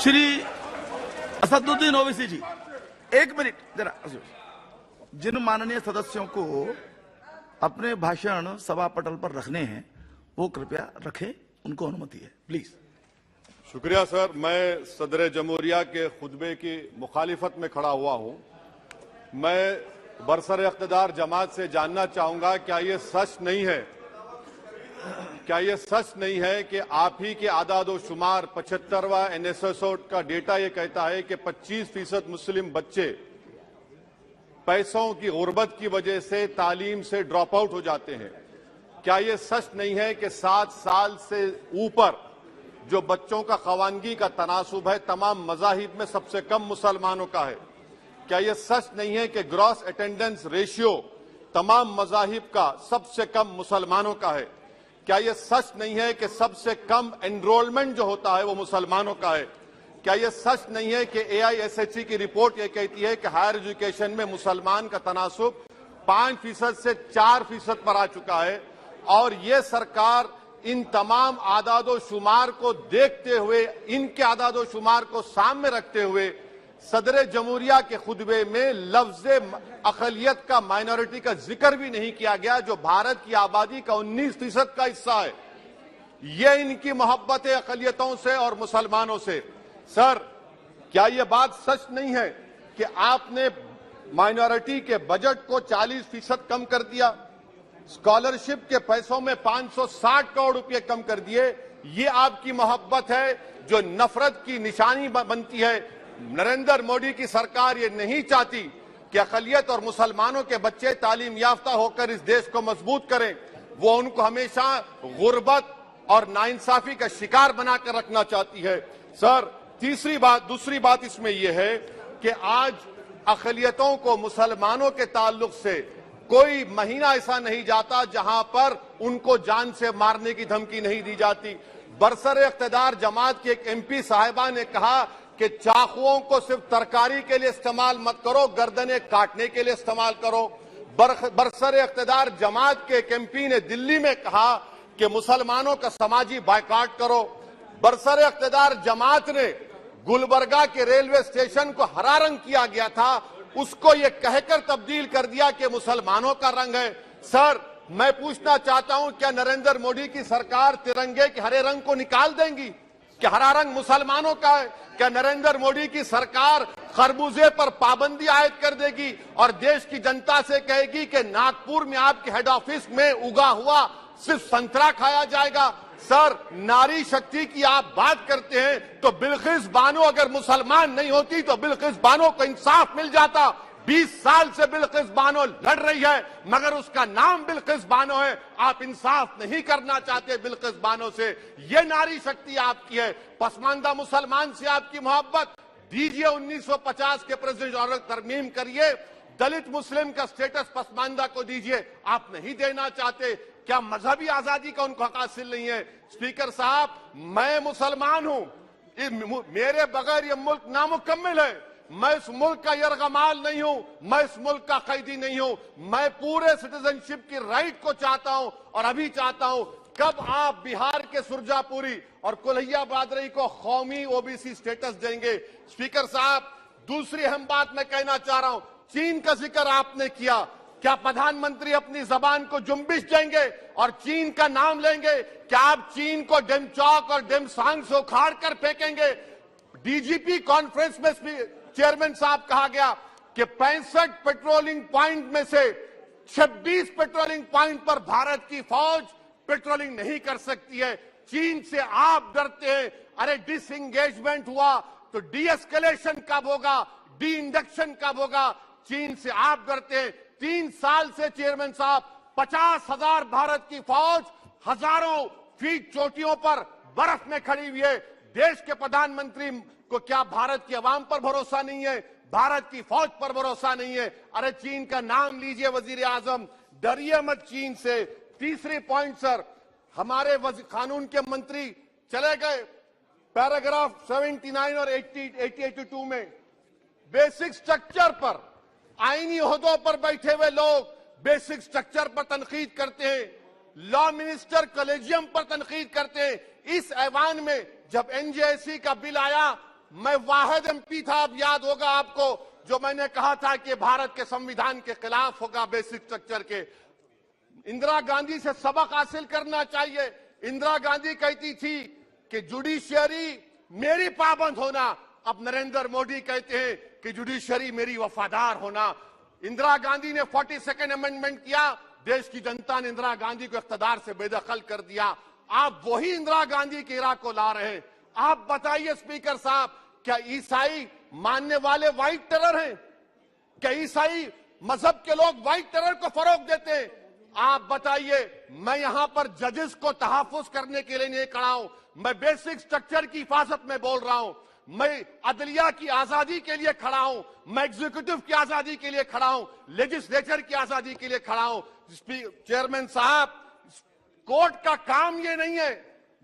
श्री असदुद्दीन ओवैसी जी, एक मिनट जरा। जिन माननीय सदस्यों को अपने भाषण सभा पटल पर रखने हैं वो कृपया रखें, उनको अनुमति है, प्लीज। शुक्रिया सर। मैं सदर जमहूरिया के खुतबे की मुखालिफत में खड़ा हुआ हूं। मैं बरसर इख्तिदार जमात से जानना चाहूंगा, क्या ये सच नहीं है कि आप ही के आदाद शुमार 75वां NSSO का डेटा ये कहता है कि 25% मुस्लिम बच्चे पैसों की गुर्बत की वजह से तालीम से ड्रॉप आउट हो जाते हैं? क्या ये सच नहीं है कि 7 साल से ऊपर जो बच्चों का खवानगी का तनासुब है तमाम मज़ाहिब में सबसे कम मुसलमानों का है? क्या यह सच नहीं है कि ग्रॉस अटेंडेंस रेशियो तमाम मज़ाहिब का सबसे कम मुसलमानों का है? क्या यह सच नहीं है कि सबसे कम एनरोलमेंट जो होता है वो मुसलमानों का है? क्या यह सच नहीं है कि AISHE की रिपोर्ट यह कहती है कि हायर एजुकेशन में मुसलमान का तनासुब 5% से 4% पर आ चुका है? और यह सरकार इन तमाम आदादो शुमार को देखते हुए, इनके आदादो शुमार को सामने रखते हुए सदर जमहूरिया के खुतबे में लफ्ज अक़लियत का, माइनॉरिटी का जिक्र भी नहीं किया गया, जो भारत की आबादी का 19% का हिस्सा है। यह इनकी मोहब्बत है अक़लियतों से और मुसलमानों से। सर, क्या यह बात सच नहीं है कि आपने माइनॉरिटी के बजट को 40% कम कर दिया, स्कॉलरशिप के पैसों में 560 करोड़ रुपए कम कर दिए? ये आपकी मोहब्बत है जो नफरत की निशानी बनती है। नरेंद्र मोदी की सरकार ये नहीं चाहती कि अक़लियत और मुसलमानों के बच्चे तालीम याफ्ता होकर इस देश को मजबूत करें। वो उनको हमेशा गुर्बत और नाइंसाफी का शिकार बनाकर रखना चाहती है। सर, दूसरी बात इसमें यह है कि आज अक़लियतों को मुसलमानों के ताल्लुक से कोई महीना ऐसा नहीं जाता जहां पर उनको जान से मारने की धमकी नहीं दी जाती। बरसर इख्तिदार जमात की एक MP साहिबा ने कहा कि चाकुओं को सिर्फ तरकारी के लिए इस्तेमाल मत करो, गर्दनें काटने के लिए इस्तेमाल करो। बरसर इख्तिदार जमात के एक MP ने दिल्ली में कहा कि मुसलमानों का समाजी बायकॉट करो। बरसर इख्तिदार जमात ने गुलबर्गा के रेलवे स्टेशन को हरा रंग किया गया था, उसको ये कहकर तब्दील कर दिया कि मुसलमानों का रंग है। सर, मैं पूछना चाहता हूं, क्या नरेंद्र मोदी की सरकार तिरंगे के हरे रंग को निकाल देंगी? क्या हरा रंग मुसलमानों का है? क्या नरेंद्र मोदी की सरकार खरबूजे पर पाबंदी आयद कर देगी और देश की जनता से कहेगी कि नागपुर में आपके हेड ऑफिस में उगा हुआ सिर्फ संतरा खाया जाएगा? सर, नारी शक्ति की आप बात करते हैं तो बिल्किस बानो अगर मुसलमान नहीं होती तो बिल्किस बानो को इंसाफ मिल जाता। 20 साल से बिल्किस बानो लड़ रही है मगर उसका नाम बिल्किस बानो है। आप इंसाफ नहीं करना चाहते बिल्किस बानो से। ये नारी शक्ति आपकी है। पसमानदा मुसलमान से आपकी मोहब्बत, दीजिए 1950 के प्रेसिडेंट ऑर्डर तरमीम करिए, दलित मुस्लिम का स्टेटस पसमानदा को दीजिए। आप नहीं देना चाहते। क्या मजहबी आजादी का उनको हक हासिल नहीं है? स्पीकर साहब, मैं मुसलमान हूं, मेरे बगैर ये मुल्क नामुकम्मिल है। मैं इस मुल्क का यरगमाल नहीं हूं, मैं इस मुल्क का कैदी नहीं हूं। मैं पूरे सिटीजनशिप की राइट को चाहता हूं और अभी चाहता हूं। कब आप बिहार के सुरजापुरी और कुल्हिया बादरी को कौमी OBC स्टेटस देंगे? स्पीकर साहब, दूसरी अहम बात मैं कहना चाह रहा हूं, चीन का जिक्र आपने किया। क्या प्रधानमंत्री अपनी जबान को जुम्बिश देंगे और चीन का नाम लेंगे? क्या आप चीन को डेमचौक और डेमसांग से उखाड़ कर फेंकेंगे? DGP कॉन्फ्रेंस में चेयरमैन साहब कहा गया कि 65 पेट्रोलिंग पॉइंट में से 26 पेट्रोलिंग पॉइंट पर भारत की फौज पेट्रोलिंग नहीं कर सकती है। चीन से आप डरते हैं। अरे, डिसएंगेजमेंट हुआ तो डी-एस्केलेशन कब होगा? डी इंडक्शन कब होगा? चीन से आप डरते हैं। 3 साल से चेयरमैन साहब 50,000 भारत की फौज हजारों फीट चोटियों पर बर्फ में खड़ी हुई है। देश के प्रधानमंत्री को क्या भारत की आवाम पर भरोसा नहीं है? भारत की फौज पर भरोसा नहीं है? अरे, चीन का नाम लीजिए वजीर आजम, डरिए मत चीन से। तीसरी पॉइंट सर, हमारे कानून के मंत्री चले गए। पैराग्राफ 79 और 82 में बेसिक स्ट्रक्चर पर, आईनी ओहदों पर बैठे हुए लोग बेसिक स्ट्रक्चर पर तनकीद करते हैं, लॉ मिनिस्टर कॉलेजियम पर तनकीद करते हैं। इस ऐवान में जब NJSE का बिल आया मैं वाहिद एमपी था, अब याद होगा आपको, जो मैंने कहा था कि भारत के संविधान के खिलाफ होगा बेसिक स्ट्रक्चर के। इंदिरा गांधी से सबक हासिल करना चाहिए। इंदिरा गांधी कहती थी कि जुडिशियरी मेरी पाबंद होना, अब नरेंद्र मोदी कहते हैं कि जुडिशियरी मेरी वफादार होना। इंदिरा गांधी ने 42nd अमेंडमेंट किया, देश की जनता ने इंदिरा गांधी को इख्तियार से बेदखल कर दिया। आप वही इंदिरा गांधी के इरा को ला रहे हैं। आप बताइए स्पीकर साहब, क्या ईसाई मानने वाले व्हाइट टेरर हैं? क्या ईसाई मजहब के लोग व्हाइट टेरर को फरोग देते हैं? आप बताइए। मैं यहां पर जजेस को तहफुज करने के लिए नहीं खड़ा हूं, मैं बेसिक स्ट्रक्चर की हिफाजत में बोल रहा हूं। मैं अदलिया की आजादी के लिए खड़ा हूं, मैं एग्जीक्यूटिव की आजादी के लिए खड़ा हूं, लेजिस्लेचर की आजादी के लिए खड़ा हूं। चेयरमैन साहब, कोर्ट का काम ये नहीं है,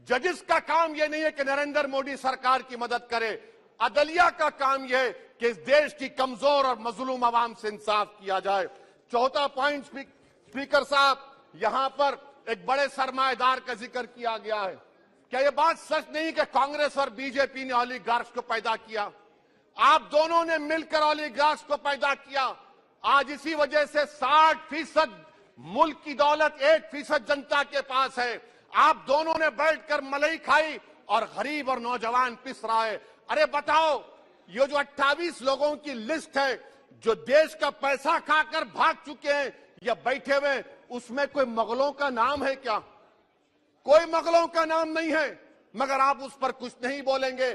जजेस का काम ये नहीं है कि नरेंद्र मोदी सरकार की मदद करे। अदलिया का काम यह है कि इस देश की कमजोर और मजलूम आवाम से इंसाफ किया जाए। चौथा पॉइंट स्पीकर साहब, यहां पर एक बड़े सरमाएदार का जिक्र किया गया है। क्या यह बात सच नहीं कि कांग्रेस और बीजेपी ने ओलिगार्क्स को पैदा किया? आप दोनों ने मिलकर ओलिगार्क्स को पैदा किया। आज इसी वजह से 60% मुल्क की दौलत 1% जनता के पास है। आप दोनों ने बैठकर मलाई खाई और गरीब और नौजवान पिस रहा है। अरे बताओ, ये जो 28 लोगों की लिस्ट है जो देश का पैसा खाकर भाग चुके हैं या बैठे हुए, उसमें कोई मुगलों का नाम है क्या? कोई मुगलों का नाम नहीं है, मगर आप उस पर कुछ नहीं बोलेंगे।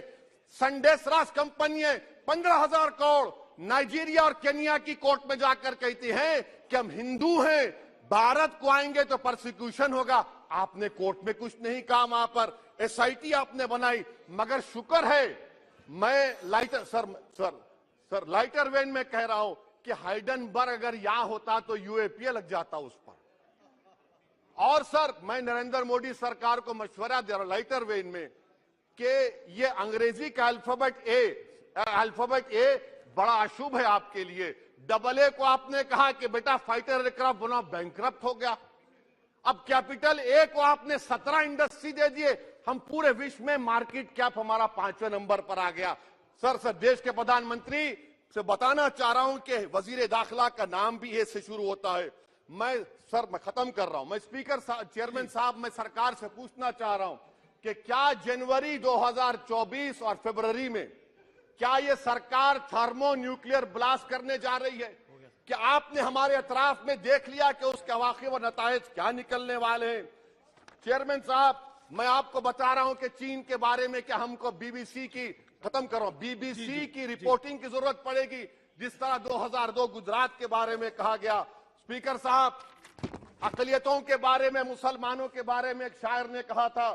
संडेस रास कंपनी 15,000 करोड़ नाइजीरिया और केनिया की कोर्ट में जाकर कहती है कि हम हिंदू हैं, भारत को आएंगे तो प्रोसिक्यूशन होगा। आपने कोर्ट में कुछ नहीं कहा, वहां पर एसआईटी आपने बनाई। मगर शुक्र है, मैं लाइटर वेन में कह रहा हूं कि हाइडेनबर्ग अगर यहां होता तो यूएपीए लग जाता उस पर। और सर, मैं नरेंद्र मोदी सरकार को मशवरा दे रहा हूं लाइटर वेन में कि ये अंग्रेजी का अल्फाबेट ए बड़ा अशुभ है आपके लिए। AA को आपने कहा कि बेटा फाइटर एयरक्राफ्ट बना, बैंकरप्ट हो गया। अब कैपिटल ए को आपने 17 इंडस्ट्री दे दिए, हम पूरे विश्व में मार्केट कैप हमारा 5वें नंबर पर आ गया। सर देश के प्रधानमंत्री से बताना चाह रहा हूं कि वजीर दाखिला का नाम भी ए से शुरू होता है। मैं खत्म कर रहा हूं। मैं चेयरमैन साहब, मैं सरकार से पूछना चाह रहा हूं कि क्या जनवरी 2024 और फरवरी में क्या ये सरकार थर्मो न्यूक्लियर ब्लास्ट करने जा रही है? कि आपने हमारे अतराफ में देख लिया कि उसके वाकई व नतायज क्या निकलने वाले हैं? चेयरमैन साहब, मैं आपको बता रहा हूं कि चीन के बारे में कि हमको बीबीसी की रिपोर्टिंग की जरूरत पड़ेगी, जिस तरह 2002 गुजरात के बारे में कहा गया। स्पीकर साहब, अकलियतों के बारे में, मुसलमानों के बारे में एक शायर ने कहा था,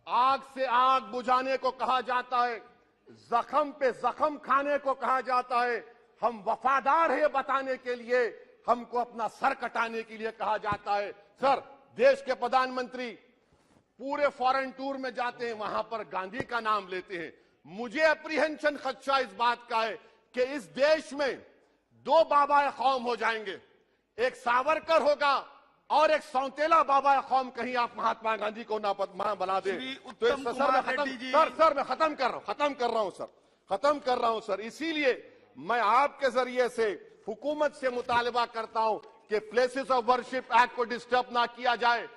आग से आग बुझाने को कहा जाता है, जख्म पे जख्म खाने को कहा जाता है। हम वफादार है बताने के लिए, हमको अपना सर कटाने के लिए कहा जाता है। सर, देश के प्रधानमंत्री पूरे फॉरेन टूर में जाते हैं, वहां पर गांधी का नाम लेते हैं। मुझे अप्रीहेंशन, खदशा इस बात का है कि इस देश में 2 बाबा कौम हो जाएंगे, एक सावरकर होगा और एक सौतेला बाबा कौम। कहीं आप महात्मा गांधी को ना बना दे तो सर मैं खत्म कर रहा हूं सर। इसीलिए मैं आपके जरिए से हुकूमत से मुतालबा करता हूं कि प्लेसेस ऑफ वर्शिप एक्ट को डिस्टर्ब ना किया जाए,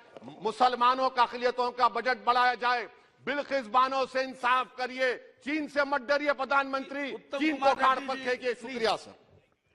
मुसलमानों का अक़लियतों का बजट बढ़ाया जाए, बिल्किस बानो से इंसाफ करिए, चीन से मत डरिए प्रधानमंत्री, चीन को खाड़ पर फेंकिए। शुक्रिया सर।